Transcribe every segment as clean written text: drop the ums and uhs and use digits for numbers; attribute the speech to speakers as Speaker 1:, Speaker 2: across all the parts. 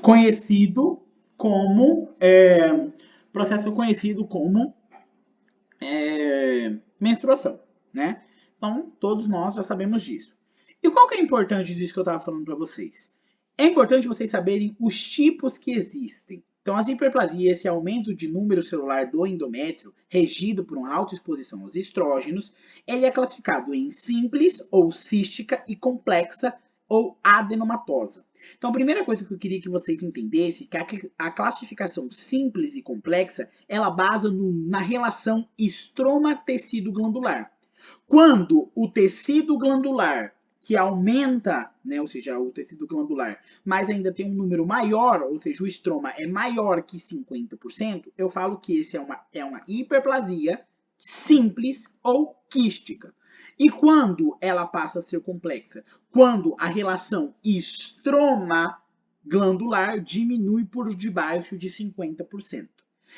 Speaker 1: conhecido como menstruação, né? Então, todos nós já sabemos disso. E qual que é importante disso que eu estava falando para vocês? É importante vocês saberem os tipos que existem. Então, as hiperplasias, esse aumento de número celular do endométrio, regido por uma alta exposição aos estrógenos, ele é classificado em simples ou cística e complexa ou adenomatosa. Então, a primeira coisa que eu queria que vocês entendessem é que a classificação simples e complexa, ela basa na relação estroma-tecido glandular. Quando o tecido glandular que aumenta, né, ou seja, o tecido glandular, mas ainda tem um número maior, ou seja, o estroma é maior que 50%, eu falo que esse é uma hiperplasia simples ou quística. E quando ela passa a ser complexa? Quando a relação estroma glandular diminui por debaixo de 50%.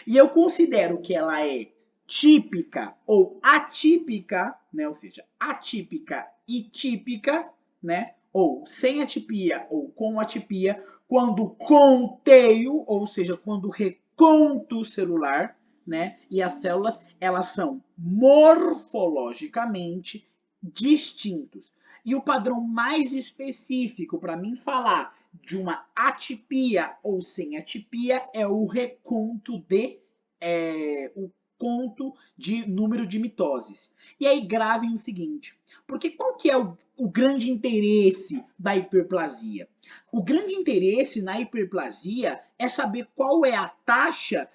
Speaker 1: E eu considero que ela é típica ou atípica, né? Ou seja, atípica e típica, né? Ou sem atipia ou com atipia, quando conteio, ou seja, quando reconto celular, né? E as células, elas são morfologicamente distintos. E o padrão mais específico para mim falar de uma atipia ou sem atipia é o reconto o conto de número de mitoses. E aí gravem o seguinte, porque qual que é o grande interesse da hiperplasia? O grande interesse na hiperplasia é saber qual é a taxa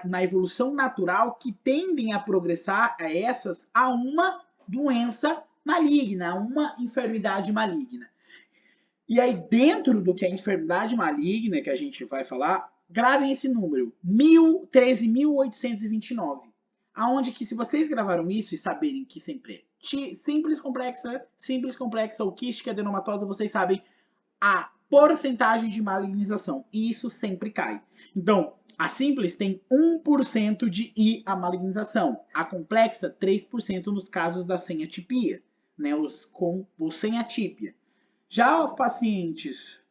Speaker 1: na evolução natural que tendem a progressar a uma doença maligna, a uma enfermidade maligna. E aí, dentro do que é enfermidade maligna, que a gente vai falar, gravem esse número, 13.829. Aonde que, se vocês gravaram isso e saberem que sempre é simples, complexa ou quística adenomatosa, vocês sabem a porcentagem de malignização. E isso sempre cai. Então, a simples tem 1% de I a malignização. A complexa, 3% nos casos da sem atipia, né? Os sem atípia. Já os pacientes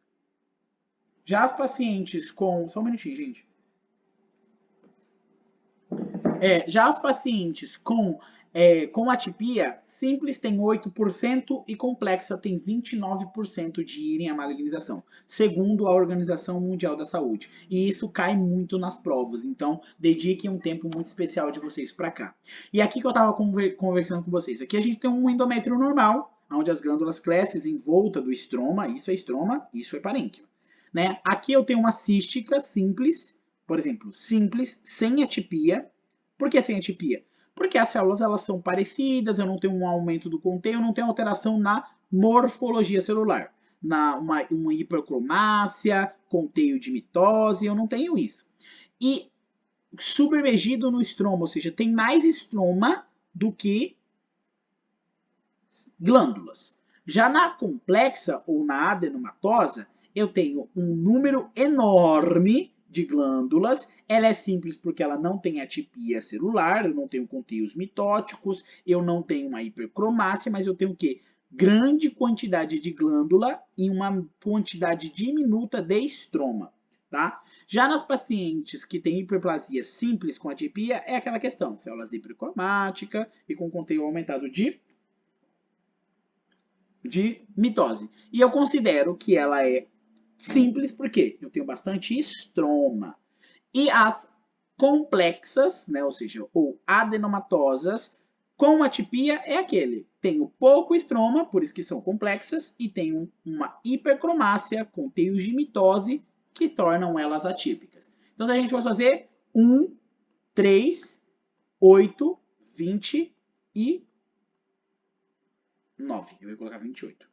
Speaker 1: com... Só um minutinho, gente. Já os pacientes com atipia, simples tem 8% e complexa tem 29% de irem à malignização, segundo a Organização Mundial da Saúde. E isso cai muito nas provas, então dediquem um tempo muito especial de vocês para cá. E aqui que eu estava conversando com vocês, aqui a gente tem um endométrio normal, onde as glândulas crescem em volta do estroma, isso é parênquima. Né? Aqui eu tenho uma cística simples, por exemplo, simples, sem atipia. Por que sem atipia? Porque as células elas são parecidas, eu não tenho um aumento do conteúdo, eu não tenho alteração na morfologia celular. Uma hipercromácia, conteúdo de mitose, eu não tenho isso. E submergido no estroma, ou seja, tem mais estroma do que glândulas. Já na complexa ou na adenomatosa, eu tenho um número enorme de glândulas. Ela é simples porque ela não tem atipia celular, eu não tenho conteúdos mitóticos, eu não tenho uma hipercromácia, mas eu tenho o quê? Grande quantidade de glândula e uma quantidade diminuta de estroma. Tá? Já nas pacientes que têm hiperplasia simples com atipia, é aquela questão, células hipercromáticas e com conteúdo aumentado de mitose. E eu considero que ela é simples porque eu tenho bastante estroma. E as complexas, né, ou seja, ou adenomatosas, com atipia é aquele. Tenho pouco estroma, por isso que são complexas, e tenho uma hipercromácia, conteúdos de mitose, que tornam elas atípicas. Então, se a gente for fazer 1, 3, 8, 20 e 9. Eu ia colocar 28.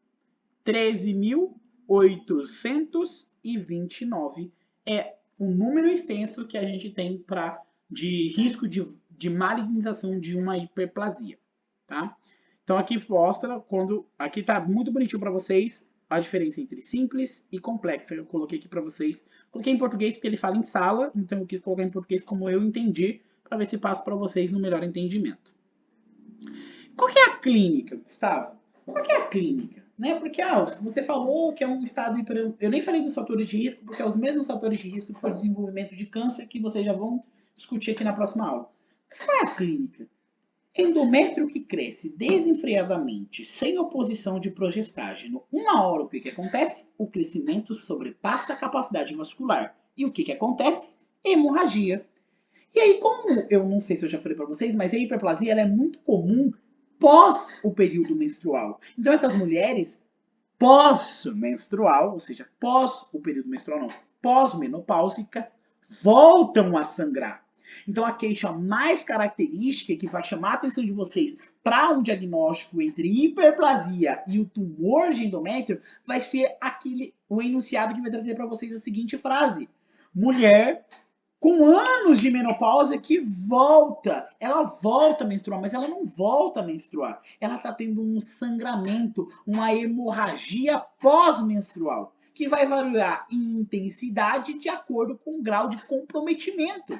Speaker 1: 13.829 é um número extenso que a gente tem de risco de malignização de uma hiperplasia, tá? Então aqui mostra aqui tá muito bonitinho para vocês a diferença entre simples e complexa. Eu coloquei aqui para vocês. Coloquei em português porque ele fala em sala, então eu quis colocar em português como eu entendi, para ver se passo para vocês no melhor entendimento. Qual que é a clínica, Gustavo? Qual que é a clínica? né? Porque você falou que é um estado hiper... Eu nem falei dos fatores de risco, porque é os mesmos fatores de risco para o desenvolvimento de câncer que vocês já vão discutir aqui na próxima aula. Mas qual é a clínica? Endométrio que cresce desenfreadamente, sem oposição de progestágeno. Uma hora o que acontece? O crescimento sobrepassa a capacidade vascular. E o que acontece? Hemorragia. E aí, como eu não sei se eu já falei para vocês, mas a hiperplasia ela é muito comum pós o período menstrual. Então essas mulheres pós-menstrual, ou seja, pós o período menstrual não, pós-menopáusicas, voltam a sangrar. Então a queixa mais característica que vai chamar a atenção de vocês para um diagnóstico entre hiperplasia e o tumor de endométrio vai ser o enunciado que vai trazer para vocês a seguinte frase: mulher com anos de menopausa que ela volta a menstruar, mas ela não volta a menstruar. Ela está tendo um sangramento, uma hemorragia pós-menstrual, que vai variar em intensidade de acordo com o grau de comprometimento.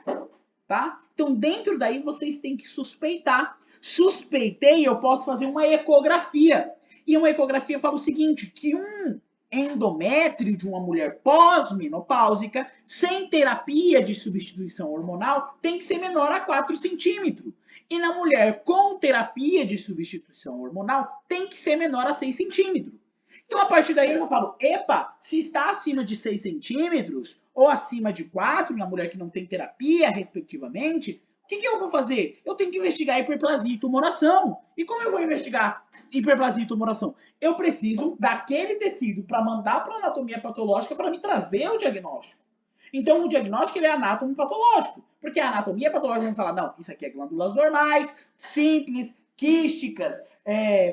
Speaker 1: Tá? Então, dentro daí, vocês têm que suspeitar. Suspeitei, eu posso fazer uma ecografia. E uma ecografia fala o seguinte, que um endométrio de uma mulher pós-menopáusica, sem terapia de substituição hormonal, tem que ser menor a 4 centímetros. E na mulher com terapia de substituição hormonal, tem que ser menor a 6 centímetros. Então, a partir daí, eu já falo, epa, se está acima de 6 centímetros ou acima de 4, na mulher que não tem terapia, respectivamente, o que eu vou fazer? Eu tenho que investigar hiperplasia e tumoração. E como eu vou investigar hiperplasia e tumoração? Eu preciso daquele tecido para mandar para a anatomia patológica para me trazer o diagnóstico. Então, o diagnóstico ele é anátomo patológico. Porque a anatomia patológica vai falar, não, isso aqui é glândulas normais, simples, quísticas,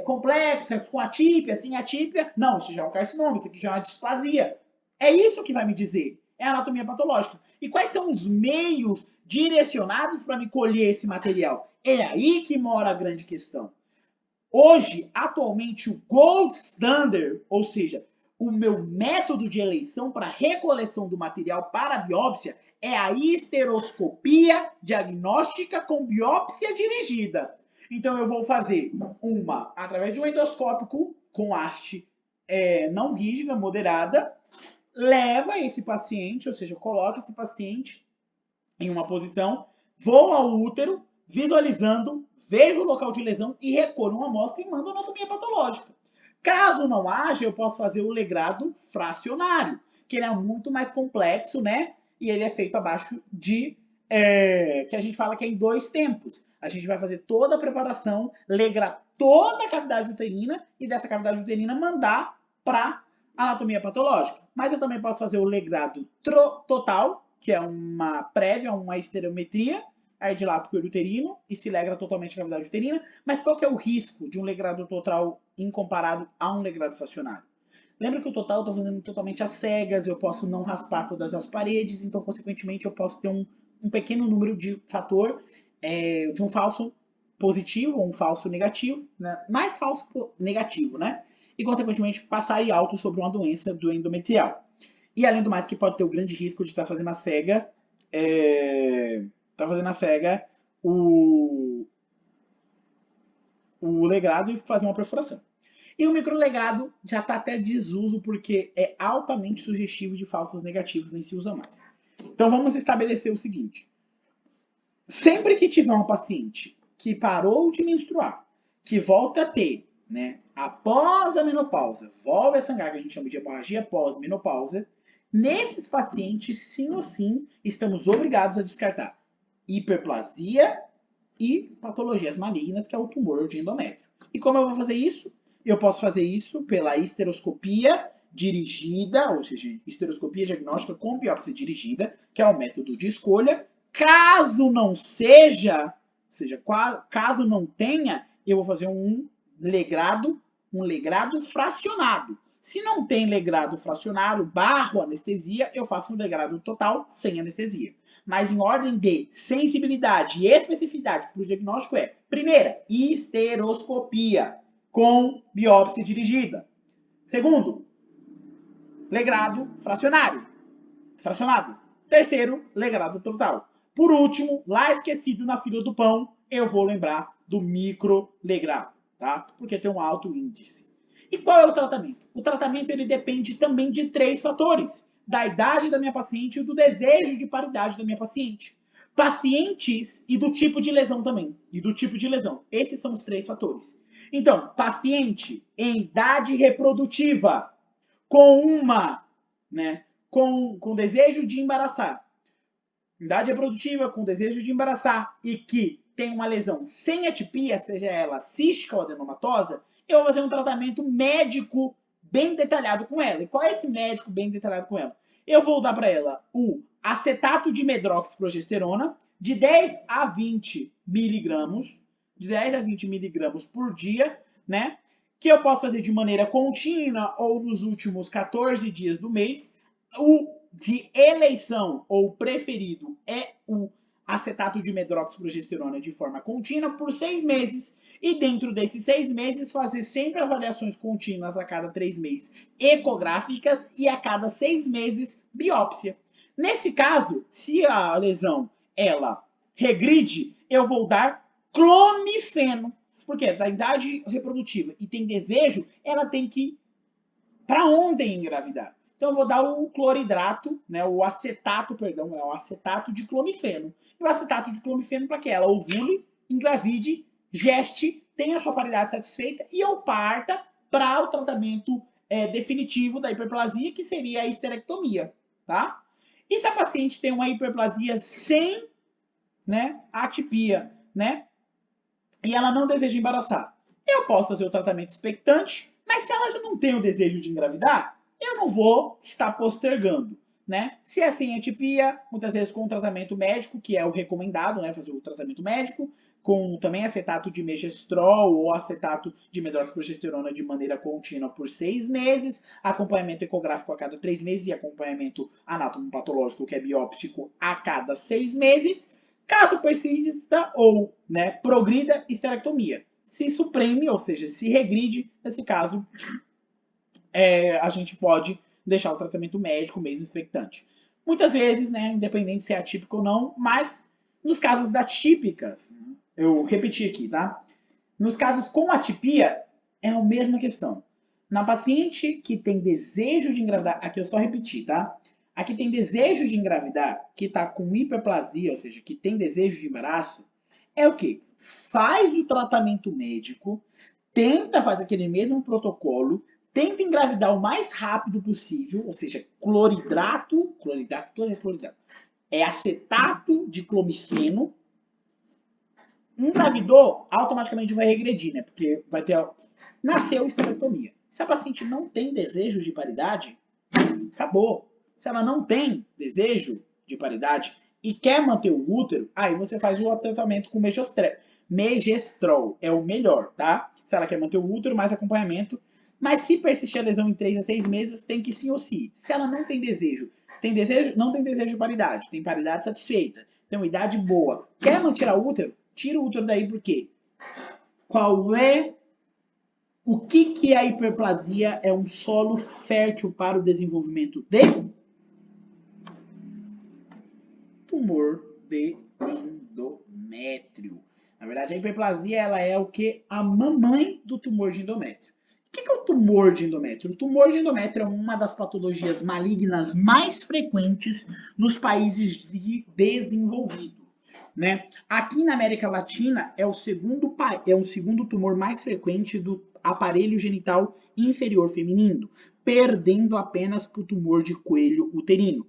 Speaker 1: complexas, com atípia, sem atípia. Não, isso já é um carcinoma, isso aqui já é uma displasia. É isso que vai me dizer. É a anatomia patológica. E quais são os meios direcionados para me colher esse material? É aí que mora a grande questão. Hoje, atualmente, o gold standard, ou seja, o meu método de eleição para recoleção do material para a biópsia é a histeroscopia diagnóstica com biópsia dirigida. Então, eu vou fazer uma através de um endoscópico com haste não rígida, moderada, leva esse paciente, ou seja, coloca esse paciente em uma posição, vou ao útero, visualizando, vejo o local de lesão e recolho uma amostra e mando a anatomia patológica. Caso não haja, eu posso fazer o legrado fracionário, que ele é muito mais complexo, né? E ele é feito abaixo de que a gente fala que é em 2 tempos. A gente vai fazer toda a preparação, legrar toda a cavidade uterina e dessa cavidade uterina mandar para anatomia patológica. Mas eu também posso fazer o legrado total, que é uma prévia, uma estereometria, aí dilata o coelho uterino e se legra totalmente a cavidade uterina. Mas qual que é o risco de um legrado total incomparado a um legrado fracionário? Lembra que o total eu estou fazendo totalmente às cegas, eu posso não raspar todas as paredes, então, consequentemente, eu posso ter um pequeno número de fator de um falso positivo ou um falso negativo, né? Mais falso negativo, né? E, consequentemente, passar aí alto sobre uma doença do endometrial. E, além do mais, que pode ter o grande risco de estar fazendo a cega, o legrado e fazer uma perfuração. E o microlegado já está até desuso porque é altamente sugestivo de falsos negativos, nem se usa mais. Então vamos estabelecer o seguinte. Sempre que tiver um paciente que parou de menstruar, que volta a ter, né, após a menopausa, volta a sangrar, que a gente chama de hemorragia pós-menopausa, nesses pacientes, sim ou sim, estamos obrigados a descartar hiperplasia e patologias malignas, que é o tumor de endométrio. E como eu vou fazer isso? Eu posso fazer isso pela histeroscopia dirigida, ou seja, histeroscopia diagnóstica com biópsia dirigida, que é o método de escolha. Caso não seja, caso não tenha, eu vou fazer um legrado fracionado. Se não tem legrado fracionário barro anestesia, eu faço um legrado total sem anestesia. Mas em ordem de sensibilidade e especificidade para o diagnóstico primeira, histeroscopia com biópsia dirigida. Segundo, legrado fracionado. Terceiro, legrado total. Por último, lá esquecido na fila do pão, eu vou lembrar do microlegrado, tá? Porque tem um alto índice. E qual é o tratamento? O tratamento ele depende também de 3 fatores: da idade da minha paciente e do desejo de paridade da minha paciente. Pacientes e do tipo de lesão também. E do tipo de lesão. Esses são os 3 fatores. Então, paciente em idade reprodutiva com uma, né, com desejo de embaraçar, idade reprodutiva com desejo de embaraçar e que tem uma lesão sem atipia, seja ela cística ou adenomatosa, eu vou fazer um tratamento médico bem detalhado com ela. E qual é esse médico bem detalhado com ela? Eu vou dar para ela o acetato de medroxiprogesterona de 10 a 20 miligramas, de 10 a 20 miligramas por dia, né? Que eu posso fazer de maneira contínua ou nos últimos 14 dias do mês. O de eleição ou preferido é o acetato de medroxiprogesterona de forma contínua por 6 meses. E dentro desses 6 meses, fazer sempre avaliações contínuas a cada 3 meses ecográficas e a cada 6 meses biópsia. Nesse caso, se a lesão ela regride, eu vou dar clomifeno. Porque da idade reprodutiva e tem desejo, ela tem que ir para ontem engravidar. Então eu vou dar o cloridrato, né, o acetato de clomifeno. E o acetato de clomifeno para que ela ovule, engravide, geste, tenha a sua paridade satisfeita e eu parta para o tratamento definitivo da hiperplasia, que seria a histerectomia, tá? E se a paciente tem uma hiperplasia sem, né, atipia, né, e ela não deseja embaraçar, eu posso fazer o tratamento expectante, mas se ela já não tem o desejo de engravidar, eu não vou estar postergando, né? Se é sem atipia, muitas vezes com o tratamento médico, que é o recomendado, né? Fazer o tratamento médico, com também acetato de megestrol ou acetato de medroxiprogesterona de maneira contínua por 6 meses, acompanhamento ecográfico a cada 3 meses e acompanhamento anatomopatológico, que é biópsico, a cada 6 meses. Caso persista ou, né, progrida, histerectomia. Se supreme, ou seja, se regride, nesse caso, a gente pode deixar o tratamento médico mesmo expectante. Muitas vezes, né, independente se é atípico ou não, mas nos casos das típicas, eu repeti aqui, tá? Nos casos com atipia, é a mesma questão. Na paciente que tem desejo de engravidar, aqui eu só repeti, tá? Aqui tem desejo de engravidar, que está com hiperplasia, ou seja, que tem desejo de embaraço, é o quê? Faz o tratamento médico, tenta fazer aquele mesmo protocolo, tenta engravidar o mais rápido possível, ou seja, cloridrato, é acetato de clomifeno. Engravidou, automaticamente vai regredir, né? Porque vai ter. Nasceu histerectomia. Se a paciente não tem desejo de paridade, acabou. Se ela não tem desejo de paridade e quer manter o útero, aí você faz o tratamento com megestrol. É o melhor, tá? Se ela quer manter o útero, mais acompanhamento. Mas se persistir a lesão em 3 a 6 meses, tem que sim ou sim. Se ela não tem desejo, não tem desejo de paridade, tem paridade satisfeita, tem uma idade boa, quer manter o útero, tira o útero daí por quê? O que a hiperplasia é um solo fértil para o desenvolvimento de tumor de endométrio. Na verdade, a hiperplasia ela é o que? A mamãe do tumor de endométrio. O que é o tumor de endométrio? O tumor de endométrio é uma das patologias malignas mais frequentes nos países desenvolvidos. Né? Aqui na América Latina é o segundo tumor mais frequente do aparelho genital inferior feminino, perdendo apenas para o tumor de coelho uterino.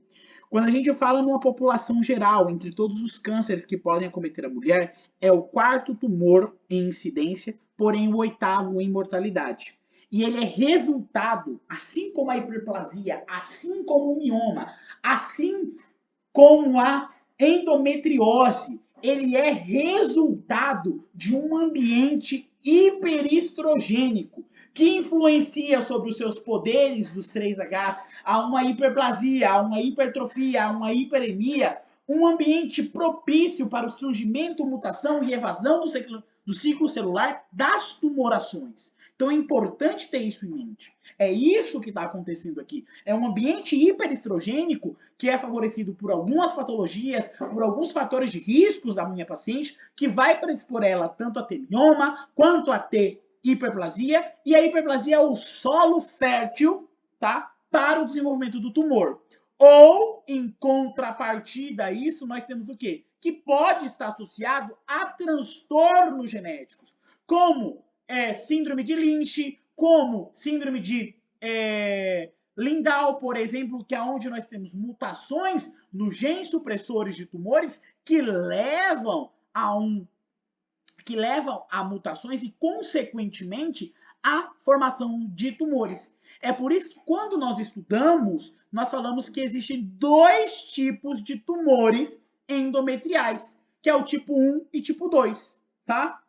Speaker 1: Quando a gente fala numa população geral, entre todos os cânceres que podem acometer a mulher, é o 4º tumor em incidência, porém o 8º em mortalidade. E ele é resultado, assim como a hiperplasia, assim como o mioma, assim como a endometriose, ele é resultado de um ambiente hiperestrogênico que influencia sobre os seus poderes dos 3Hs, a uma hiperplasia, a uma hipertrofia, a uma hiperemia, um ambiente propício para o surgimento, mutação e evasão do ciclo celular das tumorações. Então é importante ter isso em mente. É isso que está acontecendo aqui. É um ambiente hiperestrogênico que é favorecido por algumas patologias, por alguns fatores de riscos da minha paciente, que vai predispor ela tanto a ter mioma, quanto a ter hiperplasia, e a hiperplasia é o solo fértil, tá? Para o desenvolvimento do tumor. Ou, em contrapartida a isso, nós temos o quê? Que pode estar associado a transtornos genéticos, como síndrome de Lynch, como síndrome de Lindahl, por exemplo, que é onde nós temos mutações nos genes supressores de tumores que levam a mutações e, consequentemente, a formação de tumores. É por isso que, quando nós estudamos, nós falamos que existem 2 tipos de tumores endometriais, que é o tipo 1 e tipo 2, tá?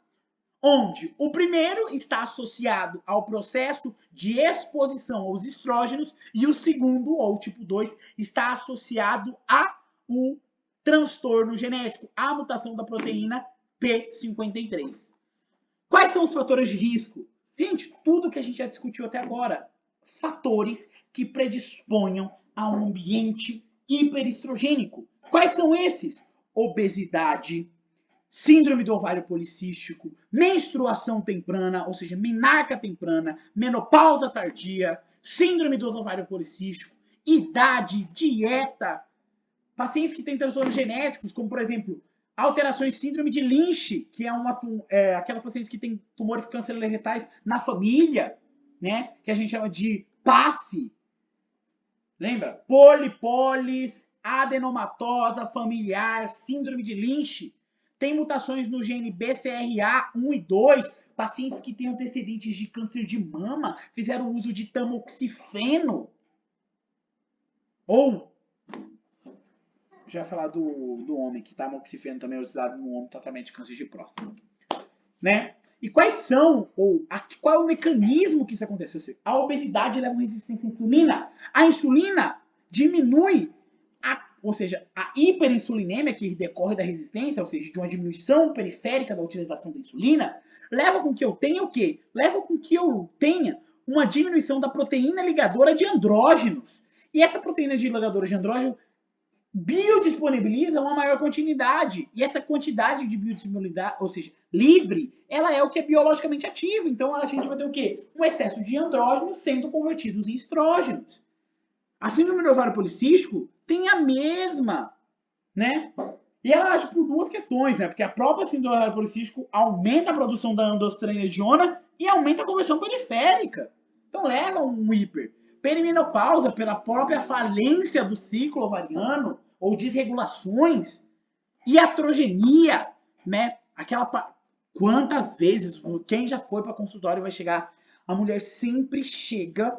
Speaker 1: Onde o primeiro está associado ao processo de exposição aos estrógenos e o segundo, ou tipo 2, está associado ao transtorno genético, à mutação da proteína P53. Quais são os fatores de risco? Gente, tudo que a gente já discutiu até agora. Fatores que predisponham a um ambiente hiperestrogênico. Quais são esses? Obesidade, síndrome do ovário policístico, menstruação temprana, ou seja, menarca temprana, menopausa tardia, síndrome do ovário policístico, idade, dieta, pacientes que têm transtornos genéticos, como, por exemplo, alterações síndrome de Lynch, que é aquelas pacientes que têm tumores câncer-retais na família, né? Que a gente chama de PAF. Lembra? Polipolis, adenomatosa familiar, síndrome de Lynch. Tem mutações no gene BCRA1 e 2, pacientes que têm antecedentes de câncer de mama, fizeram uso de tamoxifeno. Ou, já ia falar do homem, que tamoxifeno também é usado no homem, tratamento de câncer de próstata. Né? E qual é o mecanismo que isso acontece? A obesidade leva a uma resistência à insulina. A insulina diminui, ou seja, a hiperinsulinêmia que decorre da resistência, ou seja, de uma diminuição periférica da utilização da insulina, leva com que eu tenha o quê? Leva com que eu tenha uma diminuição da proteína ligadora de andrógenos. E essa proteína ligadora de andrógeno biodisponibiliza uma maior quantidade. E essa quantidade de biodisponibilidade, ou seja, livre, ela é o que é biologicamente ativo. Então a gente vai ter o quê? Um excesso de andrógenos sendo convertidos em estrógenos. A síndrome do ovário policístico tem a mesma, né? E ela age por 2 questões, né? Porque a própria síndrome do ovário policístico aumenta a produção da androstenediona e aumenta a conversão periférica. Então leva a um hiper. Perimenopausa, pela própria falência do ciclo ovariano ou desregulações. Iatrogenia, né? Quantas vezes, quem já foi para consultório vai chegar, a mulher sempre chega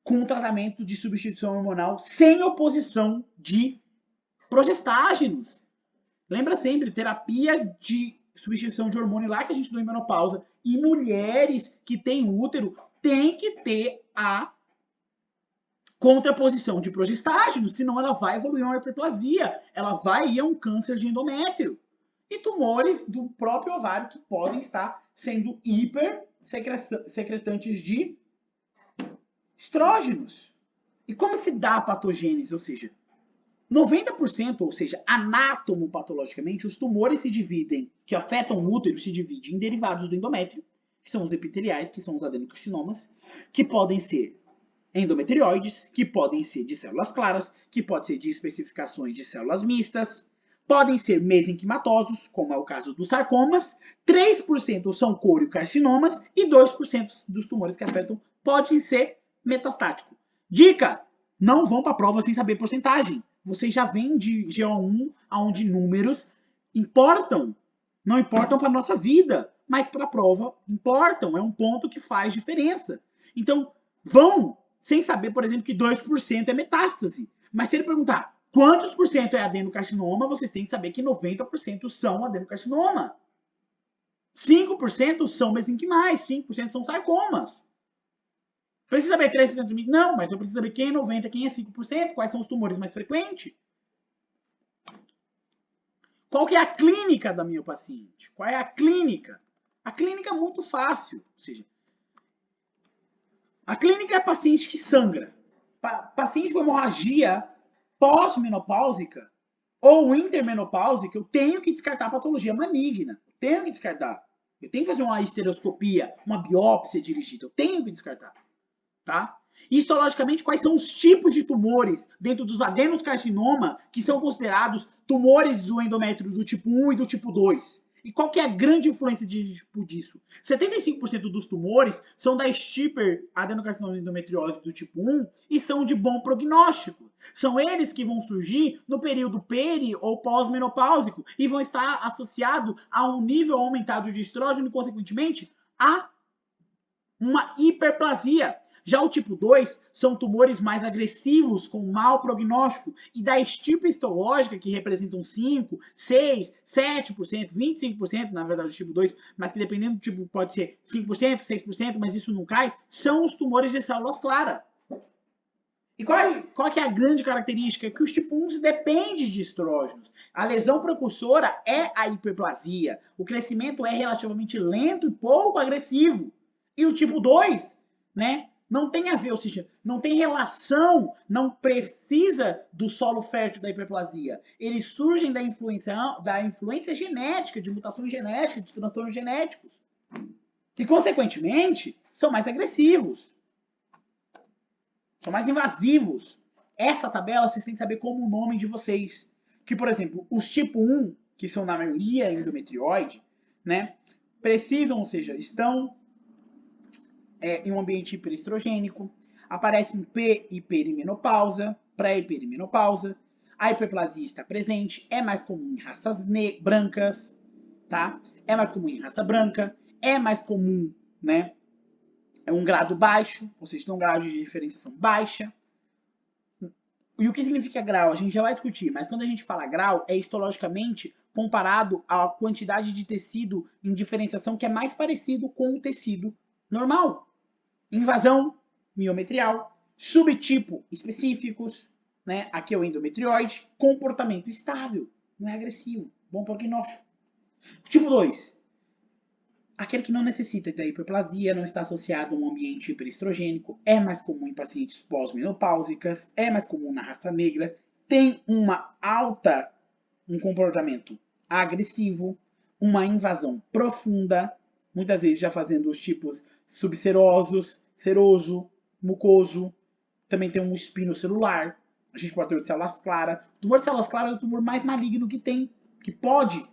Speaker 1: com um tratamento de substituição hormonal sem oposição de progestágenos. Lembra sempre, terapia de substituição de hormônio lá que a gente deu em menopausa. E mulheres que têm útero têm que ter a contraposição de progestágenos, senão ela vai evoluir uma hiperplasia, ela vai ir a um câncer de endométrio. E tumores do próprio ovário que podem estar sendo hipersecretantes de estrógenos. E como se dá a patogênese? Ou seja, 90%, ou seja, anatomopatologicamente, os tumores se dividem, que afetam o útero, se dividem em derivados do endométrio, que são os epiteliais, que são os adenocarcinomas, que podem ser endometrioides, que podem ser de células claras, que podem ser de especificações de células mistas, podem ser mesenquimatosos, como é o caso dos sarcomas, 3% são coriocarcinomas e 2% dos tumores que afetam podem ser metastáticos. Dica! Não vão para a prova sem saber porcentagem. Vocês já vêm de GO1, onde números importam. Não importam para a nossa vida, mas para a prova importam. É um ponto que faz diferença. Então, vão sem saber, por exemplo, que 2% é metástase. Mas se ele perguntar quantos por cento é adenocarcinoma, vocês têm que saber que 90% são adenocarcinoma. 5% são mesenquimais, 5% são sarcomas. Precisa saber 3% de mim? Não, mas eu preciso saber quem é 90%, quem é 5%, quais são os tumores mais frequentes. Qual que é a clínica da minha paciente? Qual é a clínica? A clínica é muito fácil. Ou seja, a clínica é paciente que sangra. Paciente com hemorragia pós-menopáusica ou intermenopáusica, eu tenho que descartar a patologia maligna. Tenho que descartar. Eu tenho que fazer uma estereoscopia, uma biópsia dirigida. Eu tenho que descartar. Tá? Histologicamente, quais são os tipos de tumores dentro dos adenoscarcinoma que são considerados tumores do endométrio do tipo 1 e do tipo 2? E qual que é a grande influência disso? 75% dos tumores são da estirpe adenocarcinoma endometriose do tipo 1 e são de bom prognóstico. São eles que vão surgir no período peri ou pós-menopáusico e vão estar associados a um nível aumentado de estrógeno e, consequentemente, a uma hiperplasia. Já o tipo 2 são tumores mais agressivos, com mau prognóstico, e da estirpe histológica, que representam 5, 6, 7%, 25%, na verdade, o tipo 2, mas que dependendo do tipo pode ser 5%, 6%, mas isso não cai, são os tumores de células claras. E qual que é a grande característica? Que os tipo 1 dependem de estrógenos. A lesão precursora é a hiperplasia. O crescimento é relativamente lento e pouco agressivo. E o tipo 2, né? Não tem a ver, ou seja, não tem relação, não precisa do solo fértil da hiperplasia. Eles surgem da influência genética, de mutações genéticas, de transtornos genéticos, que, consequentemente, são mais agressivos, são mais invasivos. Essa tabela vocês têm que saber como o nome de vocês. Que, por exemplo, os tipo 1, que são na maioria endometrioide, né? Precisam, ou seja, estão em um ambiente hiperestrogênico, aparece em perimenopausa, pré-perimenopausa, a hiperplasia está presente, é mais comum em raças brancas, tá? É mais comum em raça branca, é mais comum, né? É um grado baixo, ou seja, tem um grau de diferenciação baixa. E o que significa grau? A gente já vai discutir, mas quando a gente fala grau, é histologicamente comparado à quantidade de tecido em diferenciação que é mais parecido com o tecido normal. Invasão miometrial, subtipo específicos, né? Aqui é o endometrioide, comportamento estável, não é agressivo, bom prognóstico. Tipo 2, aquele que não necessita da hiperplasia, não está associado a um ambiente hiperestrogênico, é mais comum em pacientes pós-menopáusicas, é mais comum na raça negra, tem um comportamento agressivo, uma invasão profunda, muitas vezes já fazendo os tipos subserosos, seroso, mucoso, também tem um espino celular, a gente pode ter o de células claras. O tumor de células claras é o tumor mais maligno que tem, que pode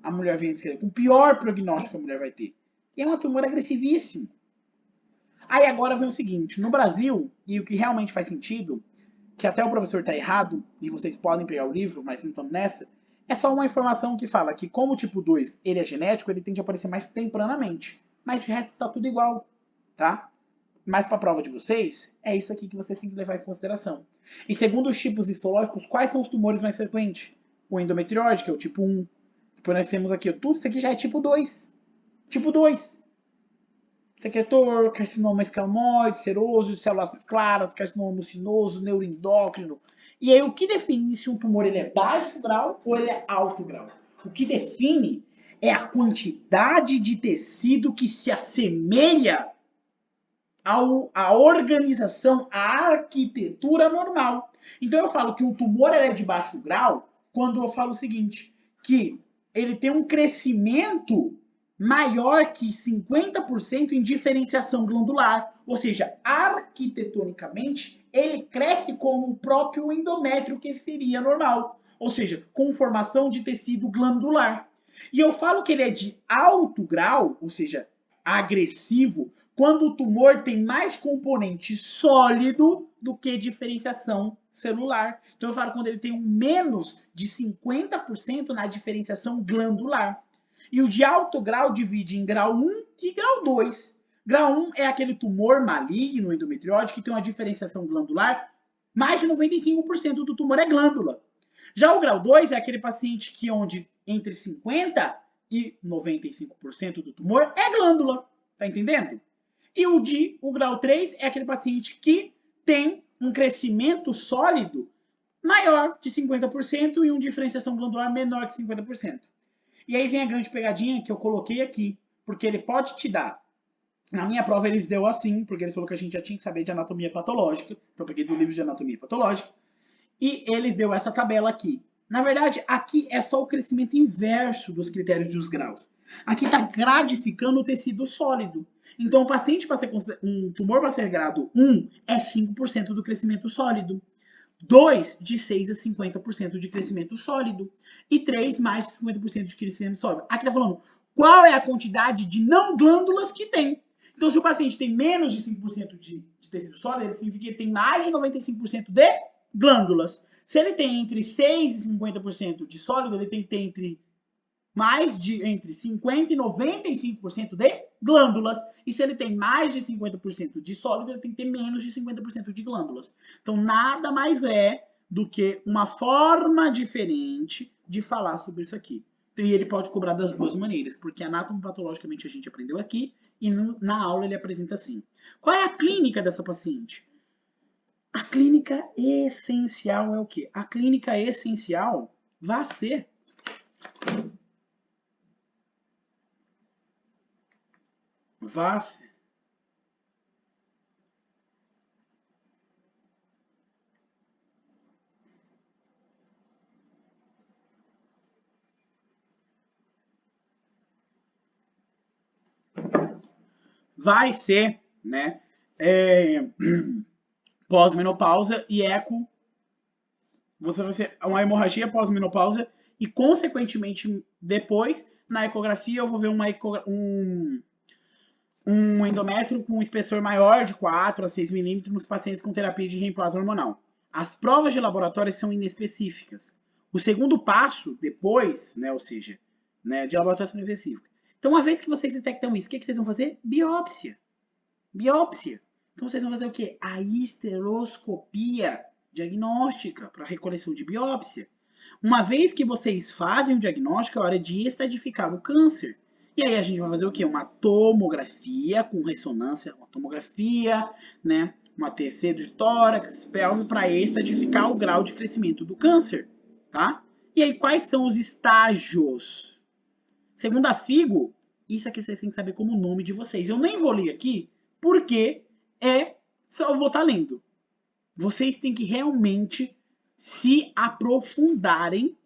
Speaker 1: a mulher vir com o pior prognóstico que a mulher vai ter. E é um tumor agressivíssimo. Aí agora vem o seguinte, no Brasil, e o que realmente faz sentido, que até o professor está errado, e vocês podem pegar o livro, mas não estamos nessa, é só uma informação que fala que como o tipo 2 ele é genético, ele tende a aparecer mais tempranamente. Mas de resto tá tudo igual, tá? Mas para a prova de vocês, é isso aqui que vocês têm que levar em consideração. E segundo os tipos histológicos, quais são os tumores mais frequentes? O endometrióide, que é o tipo 1. Depois nós temos aqui, tudo isso aqui já é tipo 2. Tipo 2. Secretor, carcinoma escamoide, seroso, células claras, carcinoma mucinoso, neuroendócrino. E aí o que define se um tumor ele é baixo grau ou ele é alto grau? O que define é a quantidade de tecido que se assemelha à organização, à arquitetura normal. Então eu falo que um tumor é de baixo grau quando eu falo o seguinte, que ele tem um crescimento maior que 50% em diferenciação glandular, ou seja, arquitetonicamente ele cresce como o próprio endométrio que seria normal, ou seja, com formação de tecido glandular. E eu falo que ele é de alto grau, ou seja, agressivo, quando o tumor tem mais componente sólido do que diferenciação celular. Então eu falo quando ele tem um menos de 50% na diferenciação glandular. E o de alto grau divide em grau 1 e grau 2. Grau 1 é aquele tumor maligno endometrióide que tem uma diferenciação glandular, mais de 95% do tumor é glândula. Já o grau 2 é aquele paciente que onde entre 50% e 95% do tumor é glândula. Tá entendendo? E o grau 3 é aquele paciente que tem um crescimento sólido maior de 50% e uma diferenciação glandular menor que 50%. E aí vem a grande pegadinha que eu coloquei aqui, porque ele pode te dar. Na minha prova eles deu assim, porque eles falaram que a gente já tinha que saber de anatomia patológica, então eu peguei do livro de anatomia patológica, e eles deu essa tabela aqui. Na verdade, aqui é só o crescimento inverso dos critérios dos graus. Aqui está gradificando o tecido sólido. Então, o paciente para ser um tumor para ser grado 1 é 5% do crescimento sólido. 2, de 6 a 50% de crescimento sólido. E 3, mais de 50% de crescimento sólido. Aqui está falando qual é a quantidade de não glândulas que tem. Então, se o paciente tem menos de 5% de tecido sólido, significa que ele tem mais de 95% de glândulas. Se ele tem entre 6 e 50% de sólido, ele tem que ter entre 50% e 95% de glândulas. E se ele tem mais de 50% de sólido, ele tem que ter menos de 50% de glândulas. Então, nada mais é do que uma forma diferente de falar sobre isso aqui. E ele pode cobrar das duas maneiras, porque anatomopatologicamente a gente aprendeu aqui e na aula ele apresenta assim. Qual é a clínica dessa paciente? A clínica essencial é o quê? A clínica essencial vai ser vai ser, né, pós-menopausa e eco. Você vai ser uma hemorragia pós-menopausa e, consequentemente, depois, na ecografia, eu vou ver um endométrio com um espessor maior de 4 a 6 milímetros nos pacientes com terapia de reemplazo hormonal. As provas de laboratório são inespecíficas. O segundo passo, depois, né, ou seja, né, de laboratório são inespecíficos. Então, uma vez que vocês detectam isso, o que vocês vão fazer? Biópsia. Biópsia. Então, vocês vão fazer o quê? A histeroscopia diagnóstica para recolheção de biópsia. Uma vez que vocês fazem o diagnóstico, é hora de estadificar o câncer. E aí a gente vai fazer o quê? Uma tomografia com ressonância, uma tomografia, né? Uma TC de tórax, pelve, para estadificar o grau de crescimento do câncer, tá? E aí, quais são os estágios? Segundo a FIGO, isso aqui vocês têm que saber como o nome de vocês. Eu nem vou ler aqui, porque só vou estar lendo. Vocês têm que realmente se aprofundarem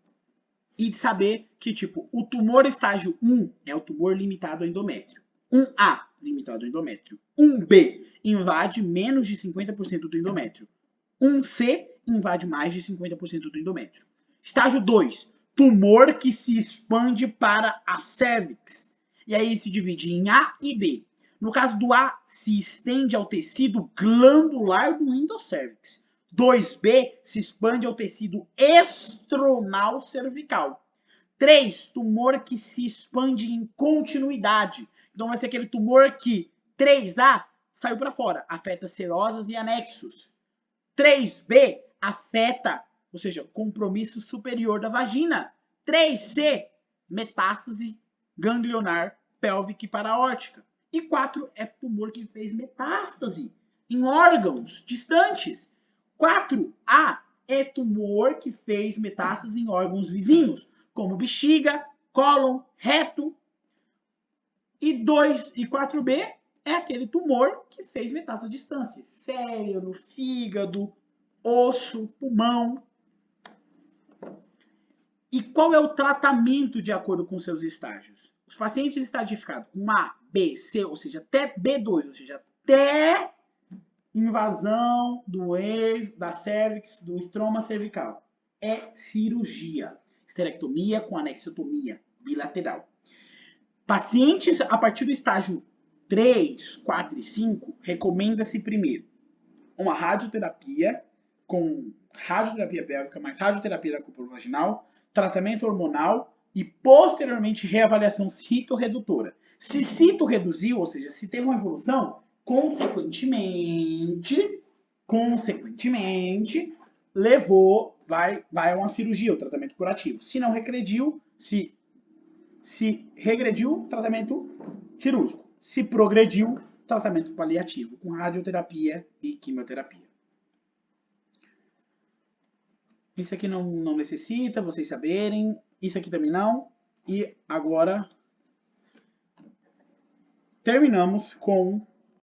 Speaker 1: e saber que, tipo, o tumor estágio 1 é o tumor limitado ao endométrio. 1A, limitado ao endométrio. 1B, invade menos de 50% do endométrio. 1C, invade mais de 50% do endométrio. Estágio 2, tumor que se expande para a cervix. E aí se divide em A e B. No caso do A, se estende ao tecido glandular do endoscérvix. 2B se expande ao tecido estromal cervical. 3, tumor que se expande em continuidade. Então vai ser aquele tumor que 3A saiu para fora, afeta serosas e anexos. 3B afeta, ou seja, compromisso superior da vagina. 3C, metástase ganglionar pélvica e paraórtica. E 4 é tumor que fez metástase em órgãos distantes. 4A é tumor que fez metástase em órgãos vizinhos, como bexiga, cólon, reto. E 4B é aquele tumor que fez metástase à distância. Cérebro, fígado, osso, pulmão. E qual é o tratamento de acordo com seus estágios? Os pacientes estadificados com A, B, C, ou seja, até B2, ou seja, até invasão do da cervix, do estroma cervical, é cirurgia. Esterectomia com anexiotomia bilateral. Pacientes a partir do estágio 3, 4 e 5, recomenda-se primeiro uma radioterapia com radioterapia pélvica mais radioterapia da cúpula vaginal, tratamento hormonal e posteriormente reavaliação citorredutora. Se cito reduziu, ou seja, se teve uma evolução, consequentemente, vai a uma cirurgia, o tratamento curativo. Se não regrediu, se regrediu, tratamento cirúrgico. Se progrediu, tratamento paliativo, com radioterapia e quimioterapia. Isso aqui não necessita vocês saberem, isso aqui também não. E agora terminamos com